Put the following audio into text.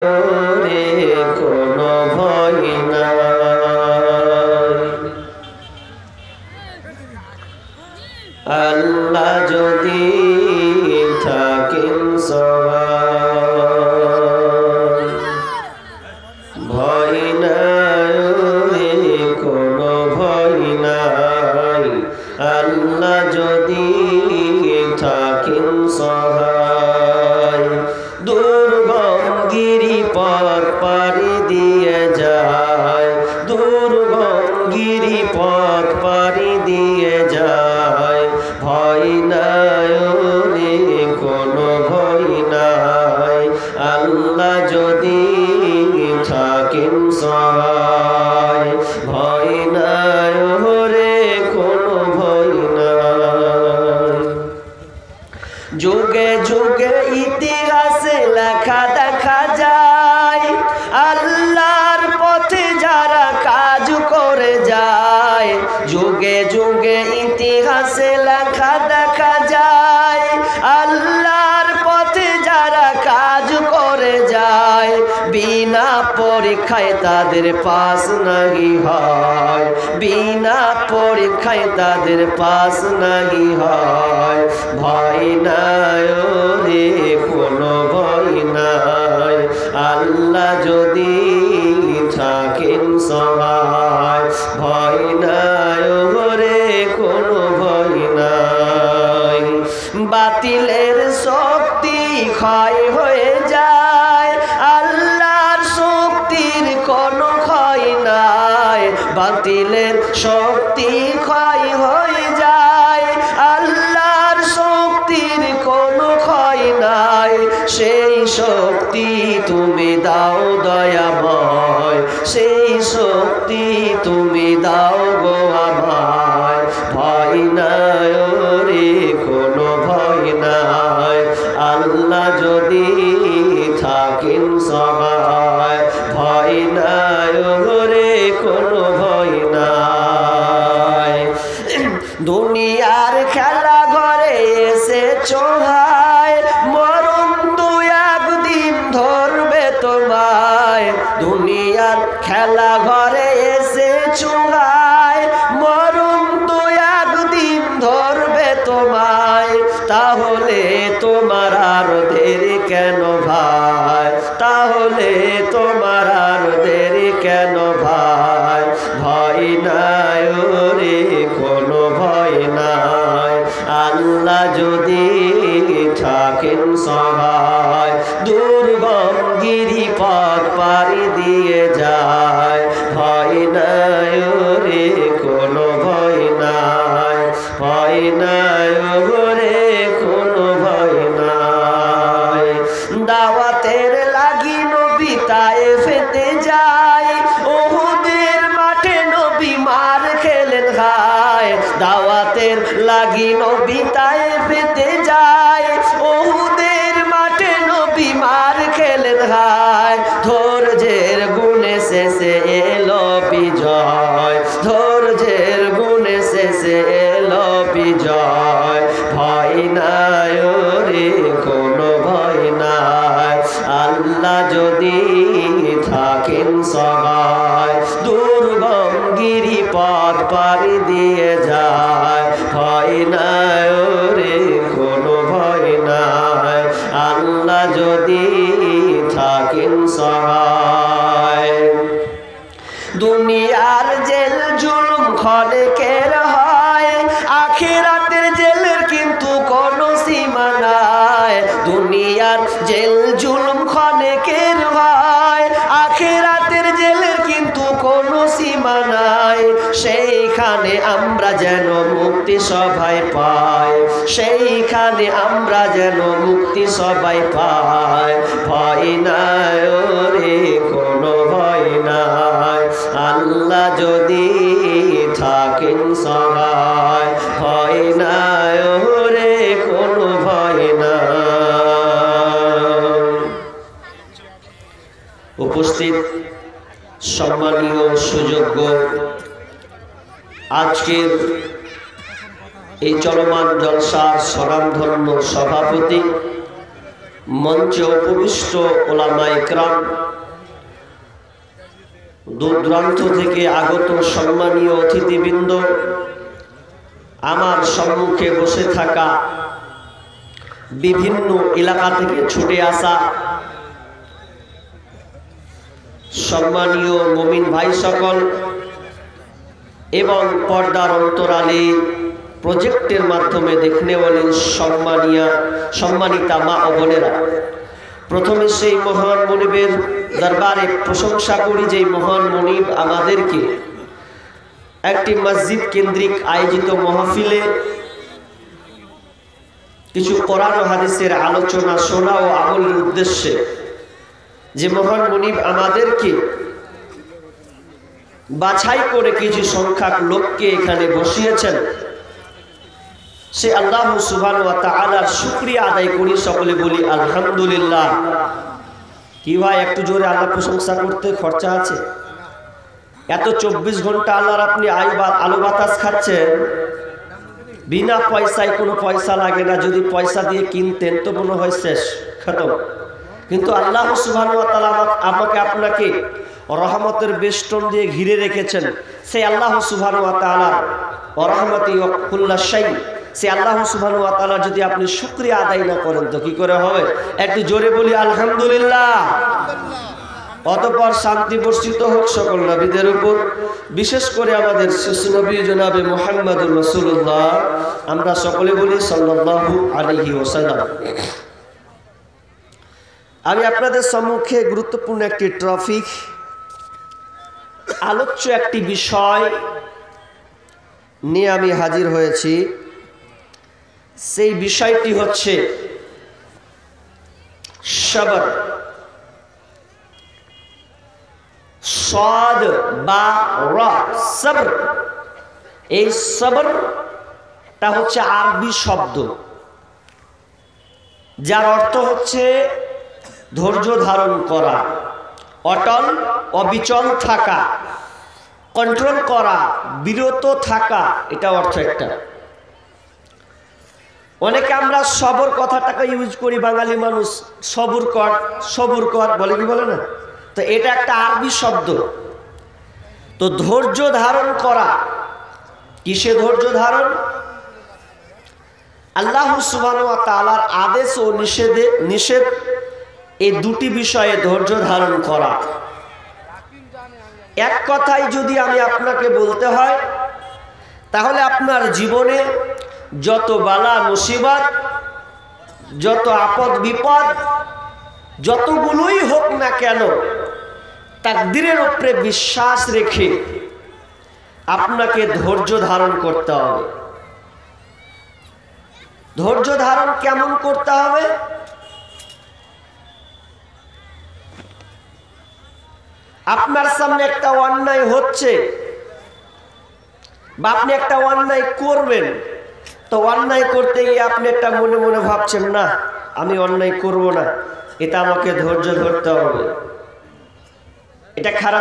রে কোনো ভয় নাই। আল্লাহ যদি থাকেন সহায়, ভয় নাই রে কোনো ভয় নাই। আল্লাহ যদি থাকেন সহায়, দুর্গম গিরিপথ পাড়ি দিয়ে যায়, দুর্গম গিরিপথ পাড়ি দিয়ে যায়। ভয় নাই রে কোনো ভয় নাই। আল্লাহ যদি থাকেন সহায়, ভয় নাই রে কোনো ভয় নাই। যুগে যুগে ইতিহাসে লেখা দেখা যায়, আল্লাহর পথে যারা কাজ করে যায়। যুগে যুগে ইতিহাসে লেখা দেখা যায়, আল্লাহর পথে যারা কাজ করে যায়। বিনা পরীক্ষায় তাদের পাস নাহি হয়, বিনা পরীক্ষায় তাদের পাস নাহি হয়। ভয় নাই রে কোনো ভয় নাই। আল্লাহ যদি থাকেন সহায়, ভয় নাই রে কোনো ভয় নাই। বাতিলের শক্তি ক্ষয় হয়ে যায়, আল্লাহর শক্তির কোনো ক্ষয় নাই। বাতিলের শক্তি ক্ষয় হয়ে যায়, আল্লাহর শক্তির কোনো ক্ষয় নাই। সেই শক্তি তুমি দাও দয়াময়, সেই শক্তি তুমি দাও গো আমায়। ভয় নাই রে কোনো ভয় নাই। আল্লাহ যদি থাকেন সহায়, ভয় নাই রে কোনো ভয় নাই। দুনিয়ার খেলা ঘরে এসে চোহায়, মরণ তো একদিন ধরবে তোমায়। দুনিয়ার খেলা ঘরে এসে চোহায়, মরণ তো একদিন ধরবে তোমায়। তাহলে তোমার আর দেরি কেন ভাই, তাহলে তোমার আর দেরি কেন ভাই। ভয় নাই রে কোনো ভয় নাই। আল্লাহ যদি থাকেন সহায়, দুর্গম গিরিপথ পাড়ি দিয়ে যায়। ভয় নাই রে কোনো ভয় নাই, ভয় নাই রে কোনো ভয় নাই। দাওয়াতের লাগি নবী তায়েফেতে যায়, উহুদের মাঠে নবী মার খেলেন খায়। দাওয়াতের লাগি নবী তায়েফেতে যায়, উহুদের মাঠে নবী মার খেলেন খায়। ধৈর্যের গুণে শেষে এলো বিজয়, ধৈর্যের গুণে শেষে এলো বিজয়। ভয় নাই রে কোনো ভয় নাই। আল্লাহ যদি থাকেন সহায়, দুর্গম গিরিপথ পাড়ি দিয়ে যায়। ভয় নাই রে কোনো ভয় নাই। আল্লাহ যদি থাকেন সহায়। দুনিয়ার জেল জুলুম ক্ষণেকের হয়, আখিরাতের জেলের কিন্তু কোনো সীমা নাই। দুনিয়ার জেল জুলুম ক্ষণেকের হয়, আখিরাতের জেলের কিন্তু কোনো সীমা নাই। সেইখানে আমরা যেন মুক্তি সবাই পাই, সেইখানে আমরা যেন মুক্তি সবাই পাই। ভয় নাই রে কোনো ভয় নাই। আল্লাহ যদি থাকেন সহায়, ভয় নাই রে কোনো ভয় নাই। উপস্থিত সম্মানীয় সুযোগ্য আজকের এই চলমান জলসার স্বনামধন্য সভাপতি মঞ্চে উপবিষ্ট ওলামায়ে কেরাম, দূর দূরান্ত থেকে আগত সম্মানীয় অতিথিবৃন্দ, আমার সম্মুখে বসে থাকা বিভিন্ন এলাকা থেকে ছুটে আসা সম্মানীয় মুমিন ভাই সকল এবং পর্দার অন্তরালে প্রজেক্টের মাধ্যমে দেখনে বলেন সম্মানিতা মা ও বোনেরা, প্রথমে সেই মহান মনিবের দরবারে প্রশংসা করি যে মহান মনিব আমাদেরকে একটি মসজিদ কেন্দ্রিক আয়োজিত মাহফিলে কিছু কোরআন ও হাদিসের আলোচনা শোনা ও আমলের উদ্দেশ্যে যে মহান মনিব আমাদেরকে বাছাই করে কিছু সংখ্যক লোককে এখানে বসিয়েছেন, সে আল্লাহ সুবহানাহু ওয়া তাআলার শুকরিয়া আদায় করি। সকলে বলি আলহামদুলিল্লাহ। কি ভাই, একটু জোরে আল্লাহ প্রশংসা করতে খরচা আছে? এত 24 ঘন্টা আল্লাহর আপনি আলো বাতাস খাচ্ছেন বিনা পয়সায়, কোনো পয়সা লাগে না। যদি পয়সা দিয়ে কিনতেন তো মনে হয় শেষ খতম। কিন্তু আল্লাহ সুবহানাহু ওয়া তাআলা আমাকে আপনাকে রহমতের বেষ্টন দিয়ে ঘিরে রেখেছেন। সেই আল্লাহ সুবহানাহু ওয়া তাআলা রহমতি কুল্লা শাই, সে আল্লাহ সুবহানাহু ওয়া তাআলা যদি আপনি শুকরিয়া আদায় না করেন তো কি করে হবে? একটু জোরে বলি আলহামদুলিল্লাহ। অতঃপর শান্তি বর্ষিত হোক সকল নবীদের উপর, বিশেষ করে আমাদের শিশু নবী জনাবে মুহাম্মদুর রাসূলুল্লাহ। আমরা সকলে বলি সাল্লাল্লাহু আলাইহি ওয়াসাল্লাম। আমি আপনাদের সম্মুখে গুরুত্বপূর্ণ একটি টপিক, আলোচ্য একটি বিষয় নিয়ে আমি হাজির হয়েছি। সেই বিষয়টি হচ্ছে সবর। সাদ বা রা, সবর। এই সবরটা হচ্ছে আরবি শব্দ, যার অর্থ হচ্ছে ধৈর্য ধারণ করা, অটল অবিচল থাকা, কন্ট্রোল করা, বিরত থাকা, এটা অর্থ একটা। অনেকে আমরা সবর কথাটাকে ইউজ করি, বাঙালি মানুষ সবুর কর, সবুর কর বলে, কি বলে না? তো এটা একটা আরবি শব্দ। তো ধৈর্য ধারণ করা, কিসে ধৈর্য ধারণ? আল্লাহ সুবহানাহু ওয়া তাআলার আদেশ ও নিষেধ, এই দুটি বিষয়ে ধৈর্য ধারণ করা। এক কথায় যদি আমি আপনাকে বলতে হয়, তাহলে আপনার জীবনে যত বালা মুসিবত, যত আপদ বিপদ, যতগুলোই হোক না কেন, তাকদীরের উপরে বিশ্বাস রেখে আপনাকে ধৈর্য ধারণ করতে হবে। ধৈর্য ধারণ কেমন করতে হবে? আপনার সামনে একটা অন্যায় হচ্ছে বা আপনি একটা অন্যায় করবেন, তো অন্যায় করতে গিয়ে আপনি একটা মনে মনে ভাবছেন, না আমি অন্যায় করব না, এটা আমাকে ধৈর্য ধরতে হবে, এটা খারাপ।